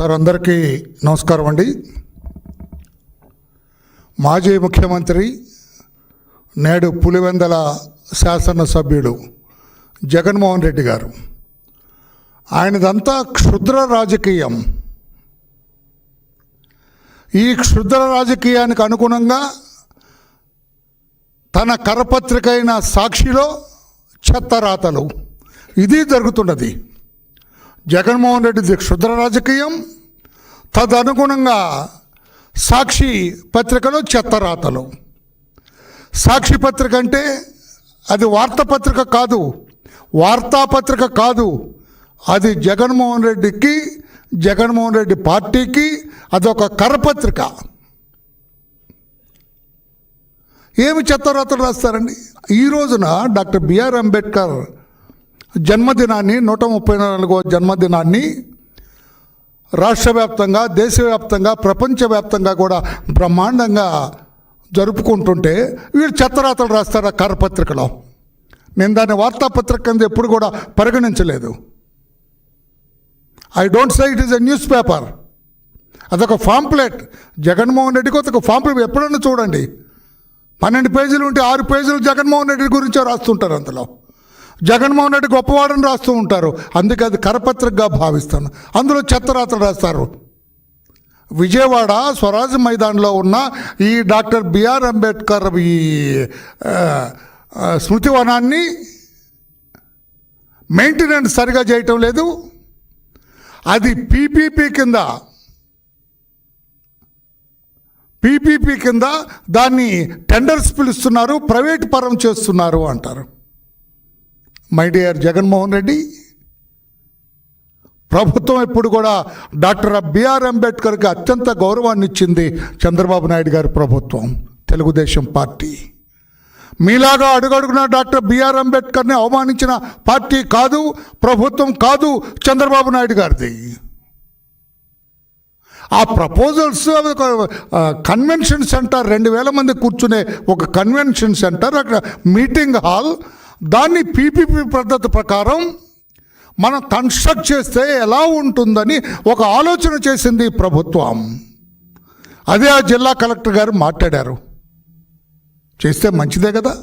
Sir అందరికీ నమస్కారం అండి. మాజీ ముఖ్యమంత్రి నేడు పులివెందల శాసనసభ్యుడు జగన్మోహన్ రెడ్డి గారు, ఆయనదంతా క్షుద్ర రాజకీయం. ఈ క్షుద్ర రాజకీయానికి అనుగుణంగా తన కరపత్రిక అయిన సాక్షిలో చెత్తరాతలు ఇది జరుగుతున్నది. జగన్మోహన్ రెడ్డిది క్షుద్ర రాజకీయం, తదనుగుణంగా సాక్షి పత్రికలో చెత్తరాతలు. సాక్షి పత్రిక అంటే అది వార్తాపత్రిక కాదు, వార్తాపత్రిక కాదు, అది జగన్మోహన్ రెడ్డికి, జగన్మోహన్ రెడ్డి పార్టీకి అదొక కరపత్రిక. ఏమి చెత్తరాతలు రాస్తారండి? ఈ రోజున డాక్టర్ బిఆర్ అంబేద్కర్ జన్మదినాన్ని, 134వ జన్మదినాన్ని రాష్ట్ర వ్యాప్తంగా, దేశవ్యాప్తంగా, ప్రపంచవ్యాప్తంగా కూడా బ్రహ్మాండంగా జరుపుకుంటుంటే వీళ్ళు చెత్తరాతలు రాస్తారు ఆ కరపత్రికలో. నేను దాన్ని వార్తాపత్రిక కింద ఎప్పుడు కూడా పరిగణించలేదు. I don't say it is a news paper. అదొక పాంప్లెట్. జగన్మోహన్ రెడ్డికి ఒక పాంప్లెట్ ఎప్పుడన్నా చూడండి, 12 పేజీలు ఉంటే 6 పేజీలు జగన్మోహన్ రెడ్డి గురించే రాస్తుంటారు. అందులో జగన్మోహన్ రెడ్డి గొప్పవాడని రాస్తూ ఉంటారు. అందుకే అది కరపత్రికగా భావిస్తాను. అందులో చెత్తరాతలు రాస్తారు. విజయవాడ స్వరాజ్ మైదాన్లో ఉన్న ఈ డాక్టర్ బిఆర్ అంబేద్కర్ ఈ స్మృతివనాన్ని మెయింటెనెన్స్ సరిగా చేయటం లేదు. అది పీపీపీ కింద దాన్ని టెండర్స్ పిలుస్తున్నారు, ప్రైవేట్ పరం చేస్తున్నారు అంటారు. మై డియర్ జగన్మోహన్ రెడ్డి, ప్రభుత్వం ఎప్పుడు కూడా డాక్టర్ బిఆర్ అంబేద్కర్కి అత్యంత గౌరవాన్ని ఇచ్చింది చంద్రబాబు నాయుడు గారి ప్రభుత్వం, తెలుగుదేశం పార్టీ. మీలాగా అడుగడుగున డాక్టర్ బిఆర్ అంబేద్కర్ని అవమానించిన పార్టీ కాదు, ప్రభుత్వం కాదు చంద్రబాబు నాయుడు గారిది. ఆ ప్రపోజల్స్ ఒక కన్వెన్షన్ సెంటర్, 2000 మంది కూర్చునే ఒక కన్వెన్షన్ సెంటర్, అక్కడ మీటింగ్ హాల్, దాన్ని పీపీపీ పద్ధతి ప్రకారం మనం కన్స్ట్రక్ట్ చేస్తే ఎలా ఉంటుందని ఒక ఆలోచన చేసింది ప్రభుత్వం. అదే ఆ జిల్లా కలెక్టర్ గారు మాట్లాడారు. చేస్తే మంచిదే కదా,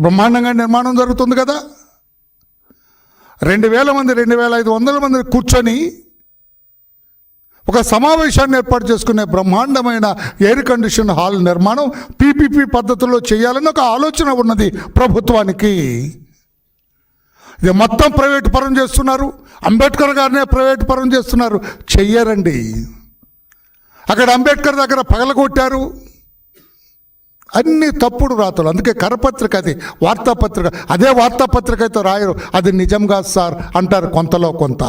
బ్రహ్మాండంగా నిర్మాణం జరుగుతుంది కదా. 2000 మంది, 2500 మంది కూర్చొని ఒక సమావేశాన్ని ఏర్పాటు చేసుకునే బ్రహ్మాండమైన ఎయిర్ కండిషన్ హాల్ నిర్మాణం పీపీపీ పద్ధతిలో చేయాలని ఒక ఆలోచన ఉన్నది ప్రభుత్వానికి. ఇది మొత్తం ప్రైవేట్ పరం చేస్తున్నారు. అంబేద్కర్ గారినే ప్రైవేట్ పరం చేస్తున్నారు. చెయ్యరండి. అక్కడ అంబేద్కర్ దగ్గర పగలగొట్టారు. అన్ని తప్పుడు రాతలు. అందుకే కరపత్రిక, అది వార్తాపత్రిక. అదే వార్తాపత్రిక అయితే రాయరు, అది నిజంగా సార్ అంటారు కొంతలో కొంత.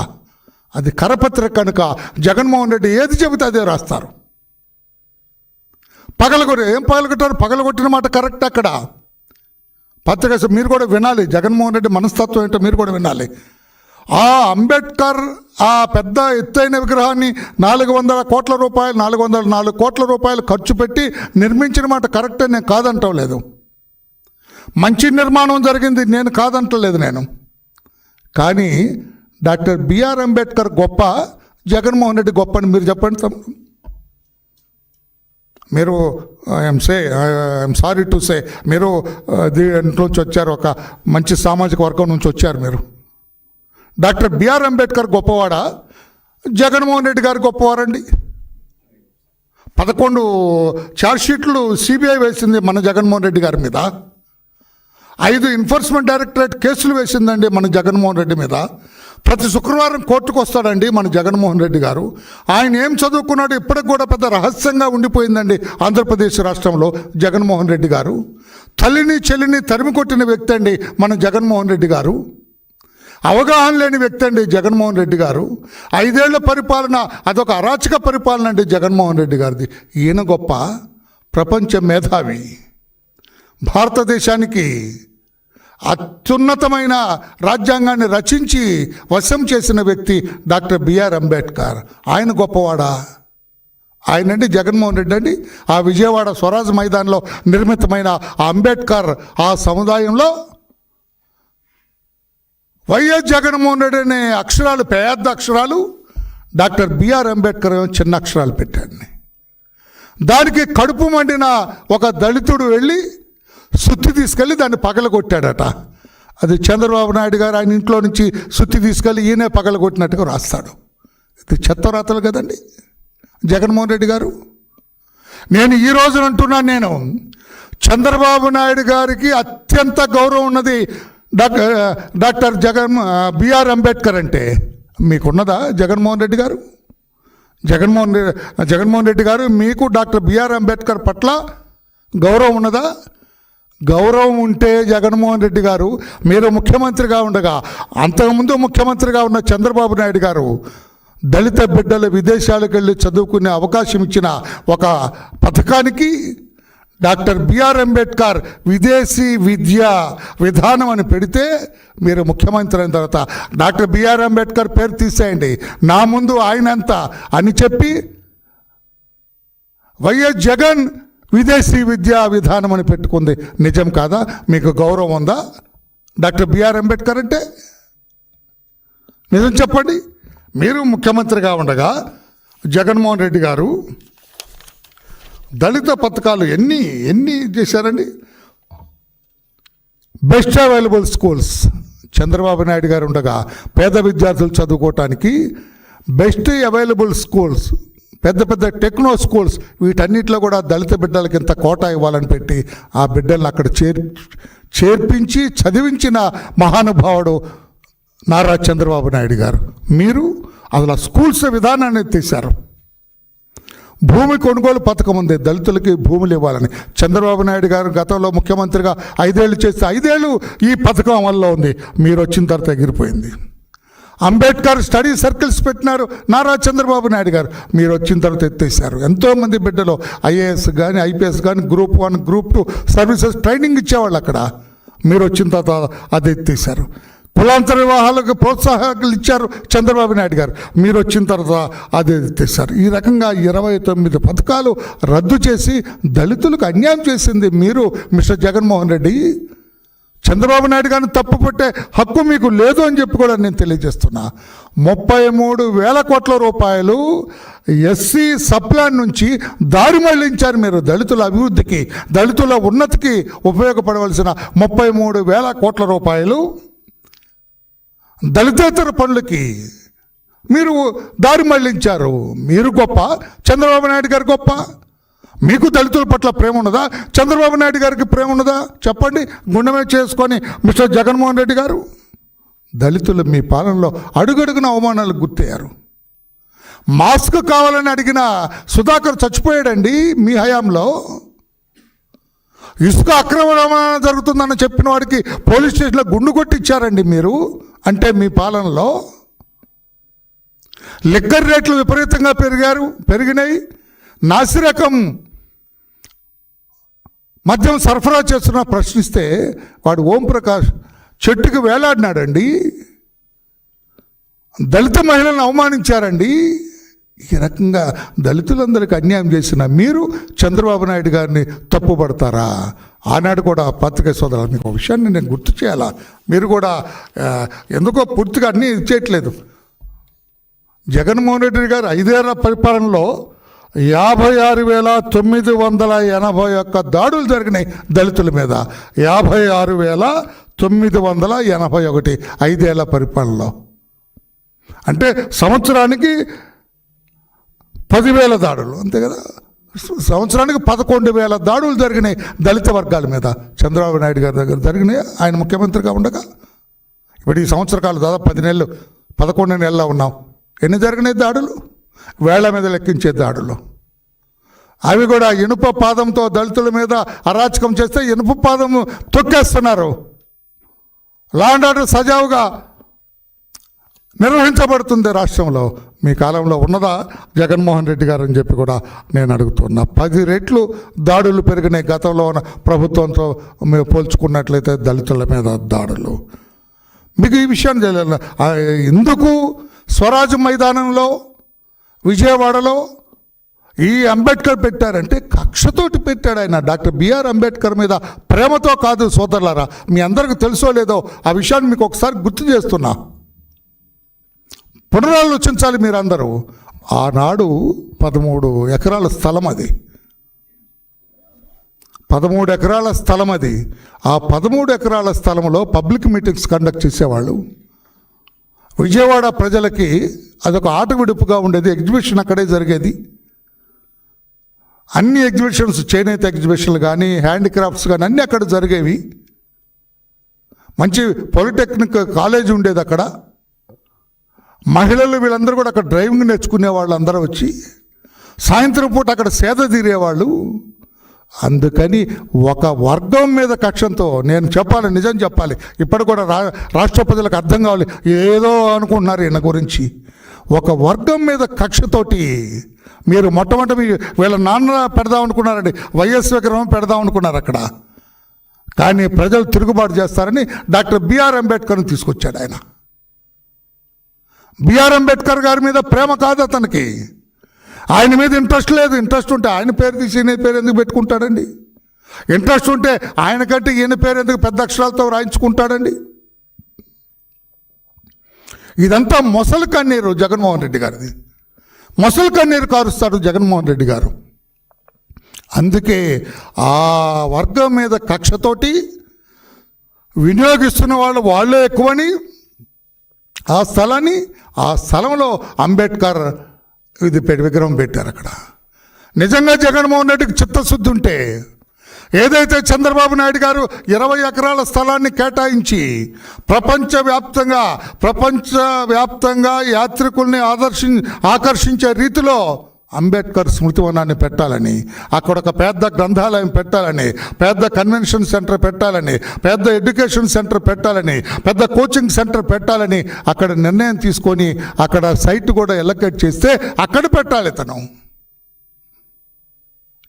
అది కరపత్రిక కనుక జగన్మోహన్ రెడ్డి ఏది చెబితే అదే రాస్తారు. ఏం పగలగొట్టారు? పగలగొట్టిన మాట కరెక్ట్. అక్కడ పత్రిక మీరు కూడా వినాలి, జగన్మోహన్ రెడ్డి మనస్తత్వం ఏంటో మీరు కూడా వినాలి. ఆ అంబేద్కర్ ఆ పెద్ద ఎత్తైన విగ్రహాన్ని 400 కోట్ల రూపాయలు, 404 కోట్ల రూపాయలు ఖర్చు పెట్టి నిర్మించిన మాట కరెక్టే, నేను కాదంటం లేదు. మంచి నిర్మాణం జరిగింది, నేను కాదంటలేదు నేను. కానీ డాక్టర్ బిఆర్ అంబేద్కర్ గొప్ప, జగన్మోహన్ రెడ్డి గొప్ప అని మీరు చెప్పండి. మీరు ఐఎమ్ సారీ టు సే, మీరు దీంట్లోంచి వచ్చారు, ఒక మంచి సామాజిక వర్గం నుంచి వచ్చారు మీరు. డాక్టర్ బిఆర్ అంబేద్కర్ గొప్పవాడా, జగన్మోహన్ రెడ్డి గారు గొప్పవారండి? 11 ఛార్జ్షీట్లు సిబిఐ వేసింది మన జగన్మోహన్ రెడ్డి గారి మీద. 5 ఎన్ఫోర్స్మెంట్ డైరెక్టరేట్ కేసులు వేసిందండి మన జగన్మోహన్ రెడ్డి మీద. ప్రతి శుక్రవారం కోర్టుకు వస్తాడండి మన జగన్మోహన్ రెడ్డి గారు. ఆయన ఏం చదువుకున్నాడు ఇప్పటికి కూడా పెద్ద రహస్యంగా ఉండిపోయిందండి ఆంధ్రప్రదేశ్ రాష్ట్రంలో జగన్మోహన్ రెడ్డి గారు. తల్లిని చెల్లిని తరిమి కొట్టిన వ్యక్తి అండి మన జగన్మోహన్ రెడ్డి గారు. అవగాహన లేని వ్యక్తి అండి జగన్మోహన్ రెడ్డి గారు. 5 ఏళ్ల పరిపాలన అదొక అరాచక పరిపాలన అండి జగన్మోహన్ రెడ్డి గారిది. ఈయన గొప్ప, ప్రపంచ మేధావి, భారతదేశానికి అత్యున్నతమైన రాజ్యాంగాన్ని రచించి వశం చేసిన వ్యక్తి డాక్టర్ బిఆర్ అంబేద్కర్. ఆయన గొప్పవాడా? ఆయనండి జగన్మోహన్ రెడ్డి అండి. ఆ విజయవాడ స్వరాజ్ మైదాన్లో నిర్మితమైన ఆ అంబేద్కర్ ఆ సముదాయంలో వైఎస్ జగన్మోహన్ రెడ్డి అనే అక్షరాలు, పెద్ద అక్షరాలు డాక్టర్ బిఆర్ అంబేద్కర్ ఏమో చిన్న అక్షరాలు పెట్టాడు. దానికి కడుపు మండిన ఒక దళితుడు వెళ్ళి సుత్తి తీసుకెళ్ళి దాన్ని పగలగొట్టాడట. అది చంద్రబాబు నాయుడు గారు ఆయన ఇంట్లో నుంచి సుత్తి తీసుకెళ్ళి ఈయనే పగలగొట్టినట్టుగా రాస్తాడు. ఇది చెత్తరాతలు కదండి జగన్మోహన్ రెడ్డి గారు. నేను ఈ రోజున అంటున్నాను, నేను చంద్రబాబు నాయుడు గారికి అత్యంత గౌరవం ఉన్నది డాక్టర్ బిఆర్ అంబేద్కర్ అంటే. మీకున్నదా జగన్మోహన్ రెడ్డి గారు? జగన్మోహన్ రెడ్డి గారు మీకు డాక్టర్ బిఆర్ అంబేద్కర్ పట్ల గౌరవం ఉన్నదా? గౌరవం ఉంటే జగన్మోహన్ రెడ్డి గారు మీరు ముఖ్యమంత్రిగా ఉండగా, అంతకుముందు ముఖ్యమంత్రిగా ఉన్న చంద్రబాబు నాయుడు గారు దళిత బిడ్డలు విదేశాలకు వెళ్ళి చదువుకునే అవకాశం ఇచ్చిన ఒక పథకానికి డాక్టర్ బిఆర్ అంబేద్కర్ విదేశీ విద్యా విధానం అని పెడితే, మీరు ముఖ్యమంత్రి అయిన తర్వాత డాక్టర్ బిఆర్ అంబేద్కర్ పేరు తీసేయండి, నా ముందు ఆయనంతా అని చెప్పి వైఎస్ జగన్ విదేశీ విద్యా విధానం అని పెట్టుకుంది. నిజం కాదా? మీకు గౌరవం ఉందా డాక్టర్ బిఆర్ అంబేద్కర్ అంటే? నిజం చెప్పండి. మీరు ముఖ్యమంత్రిగా ఉండగా జగన్మోహన్ రెడ్డి గారు దళిత పథకాలు ఎన్ని చేశారండి? Best available schools Chandrababu Naidu గారు ఉండగా పేద విద్యార్థులు చదువుకోవటానికి బెస్ట్ అవైలబుల్ స్కూల్స్, పెద్ద టెక్నో స్కూల్స్, వీటన్నిటిలో కూడా దళిత బిడ్డలకి ఇంత కోటా ఇవ్వాలని పెట్టి ఆ బిడ్డలను అక్కడ చేర్పించి చదివించిన మహానుభావుడు నారా చంద్రబాబు నాయుడు గారు. మీరు అసలు స్కూల్స్ విధానాన్ని తీశారు. భూమి కొనుగోలు పథకం ఉంది, దళితులకి భూములు ఇవ్వాలని. చంద్రబాబు నాయుడు గారు గతంలో ముఖ్యమంత్రిగా 5 ఏళ్ళు చేస్తే 5 ఏళ్ళు ఈ పథకం వల్ల ఉంది. మీరు వచ్చిన తర్వాత ఎగిరిపోయింది. అంబేద్కర్ స్టడీ సర్కిల్స్ పెట్టినారు నారా చంద్రబాబు నాయుడు గారు, మీరు వచ్చిన తర్వాత ఎత్తేసారు. ఎంతోమంది బిడ్డలు ఐఏఎస్ కానీ ఐపీఎస్ కానీ గ్రూప్ 1 గ్రూప్ 2 సర్వీసెస్ ట్రైనింగ్ ఇచ్చేవాళ్ళు అక్కడ. మీరు వచ్చిన తర్వాత అది ఎత్తేసారు. కులాంతర వివాహాలకు ప్రోత్సాహకాలు ఇచ్చారు చంద్రబాబు నాయుడు గారు, మీరు వచ్చిన తర్వాత అది ఎత్తేసారు. ఈ రకంగా 29 పథకాలు రద్దు చేసి దళితులకు అన్యాయం చేసింది మీరు మిస్టర్ జగన్మోహన్ రెడ్డి. చంద్రబాబు నాయుడు గారిని తప్పు పట్టే హక్కు మీకు లేదు అని చెప్పి కూడా నేను తెలియజేస్తున్నా. 33,000 కోట్ల రూపాయలు ఎస్సీ సప్లాన్ నుంచి దారి మళ్లించారు మీరు దళితుల అభివృద్ధికి, దళితుల ఉన్నతికి ఉపయోగపడవలసిన 33,000 కోట్ల రూపాయలు దళితేతర పనులకి మీరు దారి మళ్లించారు. మీరు గొప్ప, చంద్రబాబు నాయుడు గారు గొప్ప? మీకు దళితుల పట్ల ప్రేమ ఉన్నదా? చంద్రబాబు నాయుడు గారికి ప్రేమ ఉన్నదా? చెప్పండి. గుండెమే చేసుకొని మిస్టర్ జగన్మోహన్ రెడ్డి గారు, దళితులు మీ పాలనలో అడుగడుగున అవమానాలకు గుర్తయ్యారు. మాస్క్ కావాలని అడిగిన సుధాకర్ చచ్చిపోయాడండి మీ హయాంలో. ఇసుక అక్రమ రవాణా జరుగుతుందని చెప్పిన వాడికి పోలీస్ స్టేషన్లో గుండు కొట్టించారండి మీరు. అంటే మీ పాలనలో లిక్కర్ రేట్లు విపరీతంగా పెరిగినాయి. నాసిరకం మద్యం సరఫరా చేస్తున్న ప్రశ్నిస్తే వాడు ఓంప్రకాష్ చెట్టుకు వేలాడినాడండి. దళిత మహిళలను అవమానించారండి. ఈ రకంగా దళితులందరికీ అన్యాయం చేసిన మీరు చంద్రబాబు నాయుడు గారిని తప్పుపడతారా? ఆనాడు కూడా పత్రికా సోదరులు మీకు ఒక విషయాన్ని నేను గుర్తు చేయాలా, మీరు కూడా ఎందుకో పూర్తిగా అన్నీ ఇచ్చేయట్లేదు. జగన్మోహన్ రెడ్డి గారు 5 ఏళ్ల పరిపాలనలో 56,981 దాడులు జరిగినాయి దళితుల మీద. 56,981 5 ఏళ్ల పరిపాలనలో. అంటే సంవత్సరానికి 10,000 దాడులు, అంతే కదా. సంవత్సరానికి 11,000 దాడులు జరిగినాయి దళిత వర్గాల మీద చంద్రబాబు నాయుడు గారి దగ్గర జరిగినాయి ఆయన ముఖ్యమంత్రిగా ఉండగా. ఇప్పుడు ఈ సంవత్సర కాలం దాదాపు 10 నెలలు 11 నెలల్లో ఉన్నాం. ఎన్ని జరిగినాయి దాడులు? వేళ్ల మీద లెక్కించే దాడులు. అవి కూడా ఇనుప పాదంతో దళితుల మీద అరాచకం చేస్తే ఇనుప పాదం తొక్కేస్తున్నారు. లా అండ్ ఆర్డర్ సజావుగా నిర్వహించబడుతుంది రాష్ట్రంలో. మీ కాలంలో ఉన్నదా జగన్మోహన్ రెడ్డి గారు అని చెప్పి కూడా నేను అడుగుతున్నా. 10 రెట్లు దాడులు పెరిగినాయి గతంలో ఉన్న ప్రభుత్వంతో మేము పోల్చుకున్నట్లయితే దళితుల మీద దాడులు. మీకు ఈ విషయాన్ని తెలియాలి. ఎందుకు స్వరాజ్ మైదానంలో విజయవాడలో ఈ అంబేద్కర్ పెట్టారంటే కక్షతోటి పెట్టాడు ఆయన. డాక్టర్ బిఆర్ అంబేద్కర్ మీద ప్రేమతో కాదు సోదరులారా. మీ అందరికీ తెలుసో లేదో ఆ విషయాన్ని మీకు ఒకసారి గుర్తు చేస్తున్నా. పునరాలోచించాలి మీరందరూ. ఆనాడు 13 ఎకరాల స్థలం అది, 13 ఎకరాల స్థలం అది. ఆ 13 ఎకరాల స్థలంలో పబ్లిక్ మీటింగ్స్ కండక్ట్ చేసేవాళ్ళు. విజయవాడ ప్రజలకి అదొక ఆట విడుపుగా ఉండేది. ఎగ్జిబిషన్ అక్కడే జరిగేది. అన్ని ఎగ్జిబిషన్స్, చేనేత ఎగ్జిబిషన్లు కానీ, హ్యాండిక్రాఫ్ట్స్ కానీ అన్నీ అక్కడ జరిగేవి. మంచి పాలిటెక్నిక్ కాలేజ్ ఉండేది అక్కడ. మహిళలు వీళ్ళందరూ కూడా అక్కడ డ్రైవింగ్ నేర్చుకునే వాళ్ళు అందరూ వచ్చి సాయంత్రం పూట అక్కడ సేద తీరేవాళ్ళు. అందుకని ఒక వర్గం మీద కక్షంతో, నేను చెప్పాలి, నిజం చెప్పాలి, ఇప్పటి కూడా రాష్ట్ర ప్రజలకు అర్థం కావాలి. ఏదో అనుకుంటున్నారు ఈయన గురించి. ఒక వర్గం మీద కక్షతోటి మీరు మొట్టమొదటి వీళ్ళ నాన్న పెడదాం అనుకున్నారండి, వైఎస్ విగ్రహం పెడదాం అనుకున్నారు అక్కడ. కానీ ప్రజలు తిరుగుబాటు చేస్తారని డాక్టర్ బిఆర్ అంబేద్కర్ని తీసుకొచ్చాడు ఆయన. బిఆర్ అంబేద్కర్ గారి మీద ప్రేమ కాదు అతనికి, ఆయన మీద ఇంట్రెస్ట్ లేదు. ఇంట్రెస్ట్ ఉంటే ఆయన పేరు తీసి ఈయన పేరు ఎందుకు పెట్టుకుంటాడండి? ఇంట్రెస్ట్ ఉంటే ఆయన కంటే ఈయన పేరు ఎందుకు పెద్ద అక్షరాలతో రాయించుకుంటాడండి? ఇదంతా మొసలు కన్నీరు జగన్మోహన్ రెడ్డి గారిది. మొసలు కన్నీరు కారుస్తాడు జగన్మోహన్ రెడ్డి గారు. అందుకే ఆ వర్గం మీద కక్షతోటి వినియోగిస్తున్న వాళ్ళే ఎక్కువని ఆ స్థలంలో అంబేద్కర్ విగ్రహం పెట్టారు అక్కడ. నిజంగా జగన్మోహన్ రెడ్డికి చిత్తశుద్ధి ఉంటే, ఏదైతే చంద్రబాబు నాయుడు గారు 20 ఎకరాల స్థలాన్ని కేటాయించి ప్రపంచవ్యాప్తంగా యాత్రికుల్ని ఆకర్షించే రీతిలో అంబేద్కర్ స్మృతివనాన్ని పెట్టాలని, అక్కడ ఒక పెద్ద గ్రంథాలయం పెట్టాలని, పెద్ద కన్వెన్షన్ సెంటర్ పెట్టాలని, పెద్ద ఎడ్యుకేషన్ సెంటర్ పెట్టాలని, పెద్ద కోచింగ్ సెంటర్ పెట్టాలని అక్కడ నిర్ణయం తీసుకొని అక్కడ సైట్ కూడా ఎలకేట్ చేస్తే అక్కడ పెట్టాలి తను.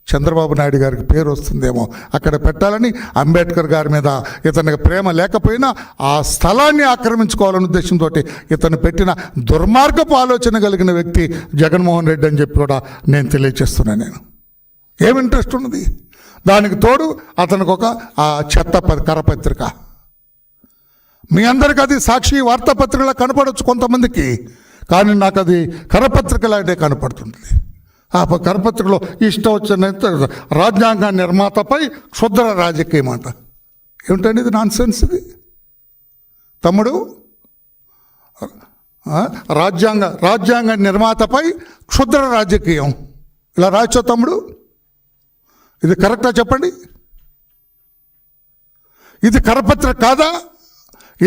చంద్రబాబు నాయుడు గారికి పేరు వస్తుందేమో అక్కడ పెట్టాలని, అంబేద్కర్ గారి మీద ఇతనికి ప్రేమ లేకపోయినా ఆ స్థలాన్ని ఆక్రమించుకోవాలనే ఉద్దేశంతో ఇతను పెట్టిన దుర్మార్గపు ఆలోచన కలిగిన వ్యక్తి జగన్మోహన్ రెడ్డి అని చెప్పి కూడా నేను తెలియజేస్తున్నాను. నేను ఏం ఇంట్రెస్ట్ ఉన్నది దానికి తోడు అతనికి ఒక చెత్త కరపత్రిక. మీ అందరికీ అది సాక్షి వార్తాపత్రికలా కనపడవచ్చు కొంతమందికి, కానీ నాకు అది కరపత్రికలాగే కనపడుతుంది. ఆ కరపత్రికలో ఇష్టం వచ్చిన రాజ్యాంగ నిర్మాతపై క్షుద్ర రాజకీయం అంట. ఏమిటండి ఇది? నాన్ సెన్స్ ఇది తమ్ముడు. రాజ్యాంగ నిర్మాతపై క్షుద్ర రాజకీయం ఇలా రాయచ్చో తమ్ముడు? ఇది కరెక్టా చెప్పండి? ఇది కరపత్రిక కాదా?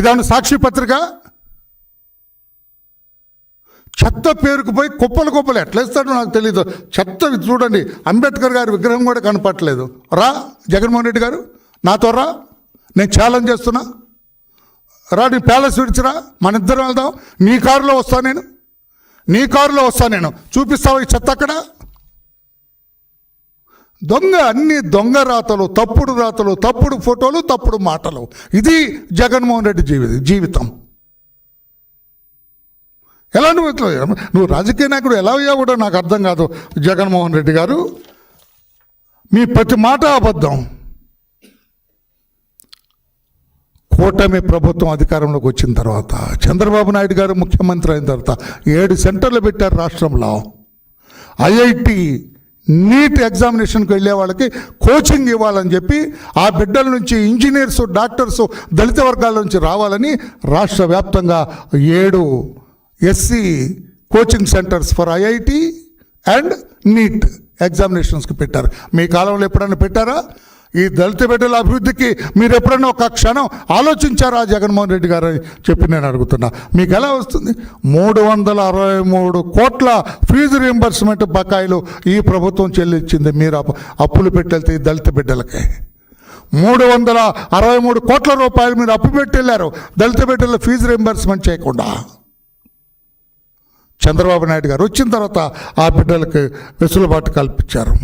ఇదాని సాక్షి పత్రిక? చెత్త పేరుకుపోయి కుప్పలు ఎట్లేస్తాడో నాకు తెలీదు. చెత్త చూడండి, అంబేద్కర్ గారి విగ్రహం కూడా కనపట్లేదు. రా జగన్మోహన్ రెడ్డి గారు, నాతో రా, నేను ఛాలెంజ్ చేస్తున్నా. రా, నీ ప్యాలెస్ విడిచిరా, మన ఇద్దరం వెళ్దాం. నీ కారులో వస్తా నేను, చూపిస్తావు ఈ చెత్త అక్కడ. అన్ని దొంగ రాతలు, తప్పుడు ఫోటోలు, తప్పుడు మాటలు. ఇది జగన్మోహన్ రెడ్డి జీవితం. ఎలా నువ్వు రాజకీయ నాయకుడు ఎలా అయ్యావు కూడా నాకు అర్థం కాదు జగన్మోహన్ రెడ్డి గారు. మీ ప్రతి మాట అబద్ధం. కూటమి ప్రభుత్వం అధికారంలోకి వచ్చిన తర్వాత, చంద్రబాబు నాయుడు గారు ముఖ్యమంత్రి అయిన తర్వాత 7 సెంటర్లు పెట్టారు రాష్ట్రంలో. ఐఐటి నీట్ ఎగ్జామినేషన్కి వెళ్ళే వాళ్ళకి కోచింగ్ ఇవ్వాలని చెప్పి, ఆ బిడ్డల నుంచి ఇంజనీర్సు, డాక్టర్సు దళిత వర్గాల నుంచి రావాలని రాష్ట్ర వ్యాప్తంగా 7 SC coaching centres for IIT and NEET ఎగ్జామినేషన్స్కి పెట్టారు. మీ కాలంలో ఎప్పుడైనా పెట్టారా? ఈ దళిత బిడ్డల అభివృద్ధికి మీరు ఎప్పుడైనా ఒక క్షణం ఆలోచించారా జగన్మోహన్ రెడ్డి గారు అని చెప్పి నేను అడుగుతున్నా. మీకు ఎలా వస్తుంది? 363 కోట్ల ఫీజు రీయింబర్స్మెంట్ బకాయిలు ఈ ప్రభుత్వం చెల్లించింది. మీరు అప్పులు పెట్టెళ్తే ఈ దళిత బిడ్డలకి 363 కోట్ల రూపాయలు మీరు అప్పు పెట్టెళ్ళారు దళిత బిడ్డల ఫీజు రీయింబర్స్మెంట్ చేయకుండా. చంద్రబాబు నాయుడు గారు వచ్చిన తర్వాత ఆ బిడ్డలకు వెసులుబాటు కల్పించారు.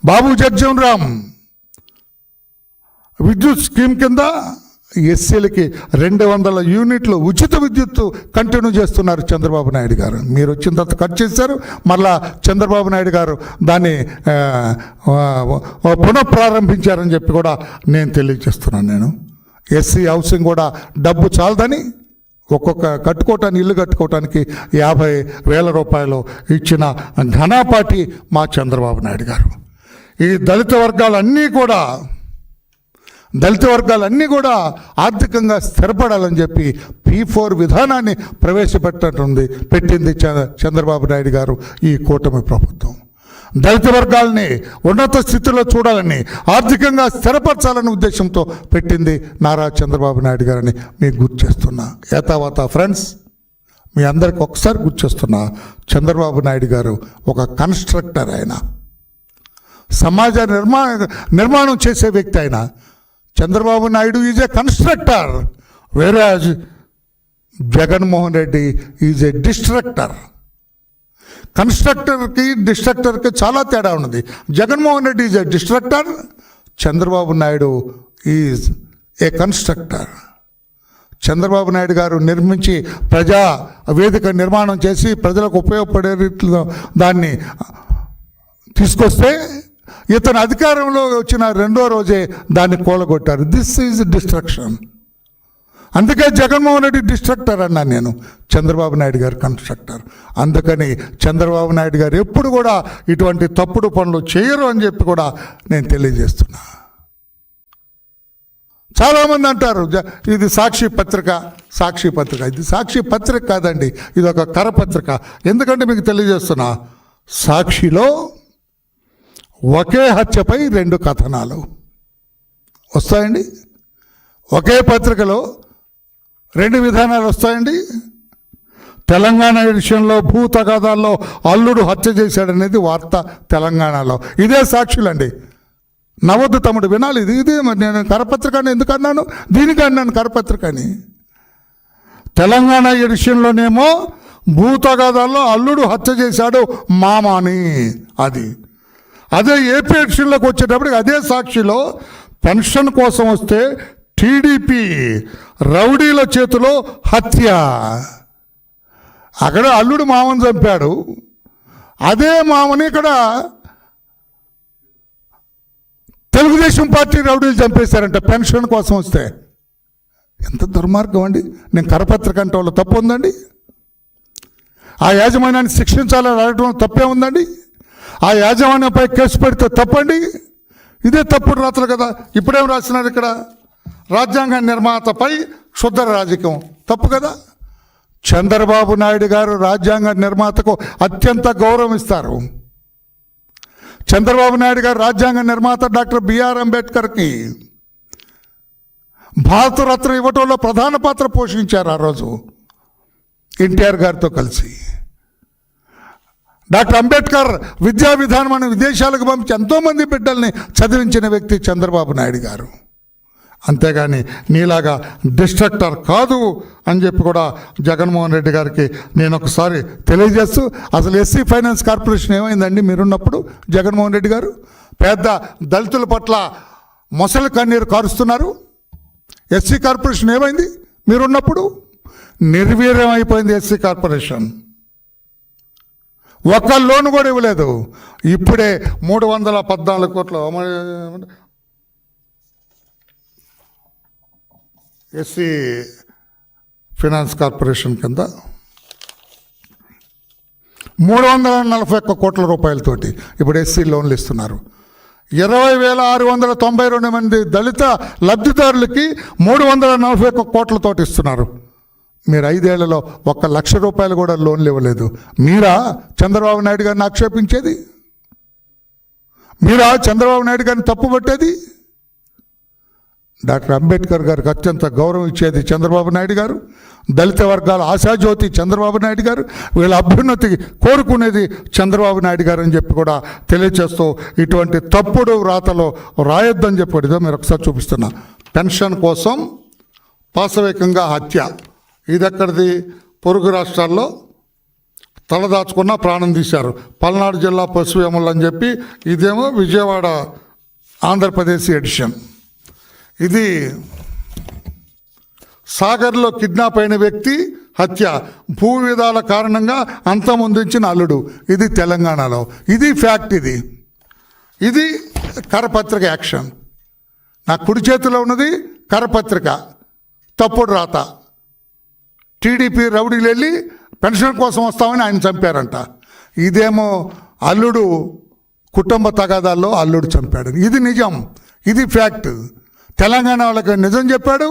బాబు జగ్జీవన్ రామ్ విద్యుత్ స్కీమ్ కింద ఎస్సీలకి 200 యూనిట్లు ఉచిత విద్యుత్ కంటిన్యూ చేస్తున్నారు చంద్రబాబు నాయుడు గారు. మీరు వచ్చిన తర్వాత కట్ చేశారు, మళ్ళా చంద్రబాబు నాయుడు గారు దాన్ని పునఃప్రారంభించారని చెప్పి కూడా నేను తెలియజేస్తున్నాను. నేను ఎస్సీ హౌసింగ్ కూడా డబ్బు చాలదని ఒక్కొక్క ఇల్లు కట్టుకోవటానికి 50,000 రూపాయలు ఇచ్చిన ఘనపాటి మా చంద్రబాబు నాయుడు గారు. ఈ దళిత వర్గాలన్నీ కూడా ఆర్థికంగా స్థిరపడాలని చెప్పి P4 విధానాన్ని పెట్టింది చంద్రబాబు నాయుడు గారు. ఈ కూటమి ప్రభుత్వం దళిత వర్గాల్ని ఉన్నత స్థితిలో చూడాలని, ఆర్థికంగా స్థిరపరచాలనే ఉద్దేశంతో పెట్టింది నారా చంద్రబాబు నాయుడు గారని మీకు గుర్తు చేస్తున్నా. ఏతావాత ఫ్రెండ్స్, మీ అందరికి ఒకసారి గుర్తు చేస్తున్నా, చంద్రబాబు నాయుడు గారు ఒక కన్స్ట్రక్టర్. ఆయన సమాజ నిర్మాణం చేసే వ్యక్తి. ఆయన Chandrababu Naidu is a constructor, వేరాజ్ Jaganmohan Reddy is a destructor. కన్స్ట్రక్టర్కి డిస్ట్రక్టర్కి చాలా తేడా ఉన్నది. Jaganmohan Reddy is a destructor, Chandrababu Naidu is a constructor. Chandrababu Naidu గారు నిర్మించి ప్రజా వేదిక నిర్మాణం చేసి ప్రజలకు ఉపయోగపడే రీతిలో దాన్ని తీసుకొస్తే, ఇతను అధికారంలో వచ్చిన 2వ రోజే దాన్ని కూలగొట్టారు. This is destruction. అందుకే జగన్మోహన్ రెడ్డి డిస్ట్రక్టర్ అన్నాను నేను, చంద్రబాబు నాయుడు గారు కన్స్ట్రక్టర్. అందుకని చంద్రబాబు నాయుడు గారు ఎప్పుడు కూడా ఇటువంటి తప్పుడు పనులు చేయరు అని చెప్పి కూడా నేను తెలియజేస్తున్నా. చాలామంది అంటారు ఇది సాక్షి పత్రిక. ఇది సాక్షి పత్రిక కాదండి, ఇది ఒక కరపత్రిక. ఎందుకంటే మీకు తెలియజేస్తున్నా, సాక్షిలో ఒకే హత్యపై 2 కథనాలు వస్తాయండి. ఒకే పత్రికలో 2 విధానాలు వస్తాయండి. తెలంగాణ ఎడిషన్లో భూ తగాదాల్లో అల్లుడు హత్య చేశాడనేది వార్త తెలంగాణలో. ఇదే సాక్షులండి. నవద్దు తమ్ముడు వినాలి. ఇదే మరి నేను కరపత్రిక అని ఎందుకు అన్నాను, దీనికి అన్నాను కరపత్రిక అని. తెలంగాణ ఎడిషన్లోనేమో భూ తగాదాల్లో అల్లుడు హత్య చేశాడు మామ అని. అదే ఏపీ ఎడిషన్లోకి వచ్చేటప్పటికి అదే సాక్షిలో పెన్షన్ కోసం వస్తే టీడీపీ రౌడీల చేతిలో హత్య. అక్కడ అల్లుడు మామని చంపాడు, అదే మామని ఇక్కడ తెలుగుదేశం పార్టీ రౌడీలు చంపేశారంట పెన్షన్ కోసం వస్తే. ఎంత దుర్మార్గం అండి. నేను కరపత్రిక అంటే వాళ్ళు తప్పు ఉందండి? ఆ యాజమాన్యాన్ని శిక్షించాలని అడగడం తప్పే ఉందండి? ఆ యాజమాన్యంపై కేసు పెడితే తప్పండి? ఇదే తప్పుడు రాతలు కదా. ఇప్పుడేం రాసినారు ఇక్కడ, రాజ్యాంగ నిర్మాతపై క్షుద్ర రాజకీయం. తప్పు కదా. చంద్రబాబు నాయుడు గారు రాజ్యాంగ నిర్మాతకు అత్యంత గౌరవం ఇస్తారు. చంద్రబాబు నాయుడు గారు రాజ్యాంగ నిర్మాత డాక్టర్ బిఆర్ అంబేద్కర్కి భారతరత్న ఇవ్వటంలో ప్రధాన పాత్ర పోషించారు ఆ రోజు ఎన్టీఆర్ గారితో కలిసి. డాక్టర్ అంబేద్కర్ విద్యా విధానం విదేశాలకు పంపించి ఎంతోమంది బిడ్డల్ని చదివించిన వ్యక్తి చంద్రబాబు నాయుడు గారు. అంతేగాని నీలాగా డిస్ట్రక్టర్ కాదు అని చెప్పి కూడా జగన్మోహన్ రెడ్డి గారికి నేను ఒకసారి తెలియజేస్తూ, అసలు ఎస్సీ ఫైనాన్స్ కార్పొరేషన్ ఏమైందండి మీరున్నప్పుడు? జగన్మోహన్ రెడ్డి గారు పేద దళితుల పట్ల మొసలి కన్నీరు కారుస్తున్నారు. ఎస్సీ కార్పొరేషన్ ఏమైంది మీరున్నప్పుడు? నిర్వీర్యం అయిపోయింది ఎస్సీ కార్పొరేషన్. ఒక్క లోన్ కూడా ఇవ్వలేదు. ఇప్పుడే 314 కోట్లు ఎస్సీ ఫైనాన్స్ కార్పొరేషన్ కింద 341 కోట్ల రూపాయలతోటి ఇప్పుడు ఎస్సీ లోన్లు ఇస్తున్నారు. 20,692 మంది దళిత లబ్ధిదారులకి 341 కోట్లతోటి ఇస్తున్నారు. మీరు 5 ఏళ్లలో 1 లక్ష రూపాయలు కూడా లోన్లు ఇవ్వలేదు. మీరా చంద్రబాబు నాయుడు గారిని ఆక్షేపించేది? మీరా చంద్రబాబు నాయుడు గారిని తప్పుపట్టేది? డాక్టర్ అంబేద్కర్ గారికి అత్యంత గౌరవం ఇచ్చేది చంద్రబాబు నాయుడు గారు. దళిత వర్గాల ఆశాజ్యోతి చంద్రబాబు నాయుడు గారు. వీళ్ళ అభ్యున్నతికి కోరుకునేది చంద్రబాబు నాయుడు గారు అని చెప్పి కూడా తెలియచేస్తూ, ఇటువంటి తప్పుడు రాతలో రాయొద్దని చెప్పి ఇదో మీరు ఒకసారి చూపిస్తున్నా. పెన్షన్ కోసం పాశవికంగా హత్య. ఇది ఎక్కడిది? పొరుగు రాష్ట్రాల్లో తలదాచుకున్న ప్రాణం తీశారు. పల్నాడు జిల్లా పశువేములు అని చెప్పి, ఇదేమో విజయవాడ ఆంధ్రప్రదేశ్ ఎడిషన్. ఇది సాగర్లో కిడ్నాప్ అయిన వ్యక్తి హత్య, భూ విధాల కారణంగా అంతమొందించిన అల్లుడు. ఇది తెలంగాణలో. ఇది ఫ్యాక్ట్. ఇది కరపత్రిక యాక్షన్. నా కుడి చేతిలో ఉన్నది కరపత్రిక, తప్పుడు రాత. టీడీపీ రౌడీలు వెళ్ళి పెన్షన్ కోసం వస్తామని ఆయన చంపారంట. ఇదేమో అల్లుడు కుటుంబ తగాదాల్లో అల్లుడు చంపాడు. ఇది నిజం, ఇది ఫ్యాక్ట్. తెలంగాణ వాళ్ళకి నిజం చెప్పాడు,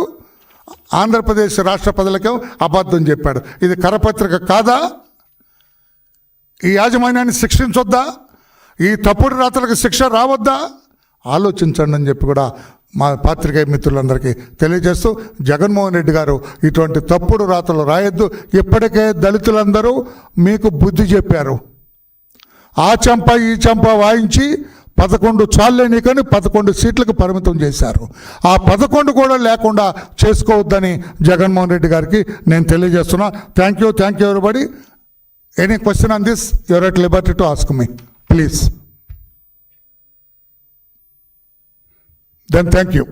ఆంధ్రప్రదేశ్ రాష్ట్ర ప్రజలకు అబద్ధం చెప్పాడు. ఇది కరపత్రిక కాదా? ఈ యాజమాన్యాన్ని శిక్షించొద్దా? ఈ తప్పుడు రాతలకు శిక్ష రావద్దా? ఆలోచించండి అని చెప్పి కూడా మా పాత్రికేయ మిత్రులందరికీ తెలియజేస్తూ, జగన్మోహన్ రెడ్డి గారు ఇటువంటి తప్పుడు రాతలు రాయొద్దు. ఇప్పటికే దళితులందరూ మీకు బుద్ధి చెప్పారు. ఆ చెంప ఈ చెంప వాయించి 11 చాలేనికని 11 సీట్లకు పరిమితం చేశారు. ఆ 11 కూడా లేకుండా చేసుకోవద్దని జగన్మోహన్ రెడ్డి గారికి నేను తెలియజేస్తున్నా. Thank you everybody. Any question on this, you're at liberty to ask me please. Then thank you.